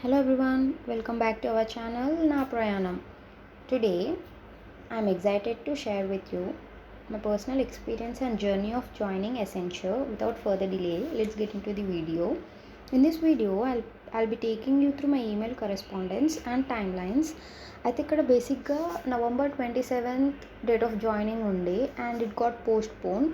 Hello everyone, welcome back to our channel Na Prayanam. Today I am excited to share with you my personal experience and journey of joining Accenture. Without further delay, let's get into the video. In this video, I'll be taking you through my email correspondence and timelines. అయితే ఇక్కడ బేసిక్గా November 27th date of joining ఉండే and it got postpone.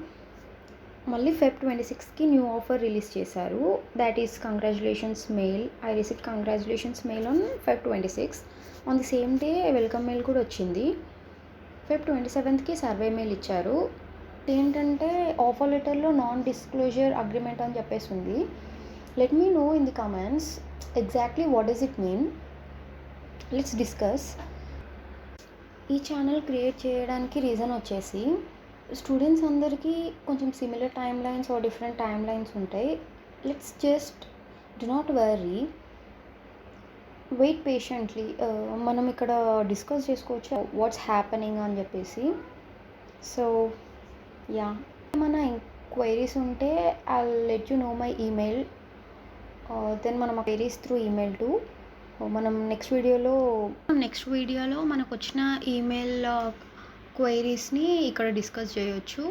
మళ్ళీ Feb 26కి new offer release చేశారు. That is congratulations mail. I received congratulations mail on Feb 26. On the same day welcome mail కూడా వచ్చింది. Feb 27కి survey mail ఇచ్చారు. ఏంటంటే offer లెటర్లో non disclosure agreement అని చెప్పేసి ఉంది. Let me know in the comments exactly what does it mean. Let's discuss. ఈ channel create చేయడానికి రీజన్ వచ్చేసి స్టూడెంట్స్ అందరికీ కొంచెం similar time lines or different time lines ఉంటాయి. Let's just do not worry, wait patiently. మనం ఇక్కడ discuss చేసుకోవచ్చు what's happening అని చెప్పేసి. సో యా, మన ఎంక్వైరీస్ ఉంటే I let you know my email, then మనం క్వైరీస్ త్రూ ఈమెయిల్ టు మనం నెక్స్ట్ వీడియోలో మనకు వచ్చిన ఈమెయిల్ క్వైరీస్ని ఇక్కడ డిస్కస్ చేయొచ్చు.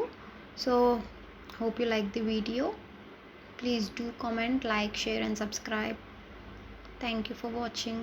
So hope you like the video. Please do comment, like, share and subscribe. Thank you for watching.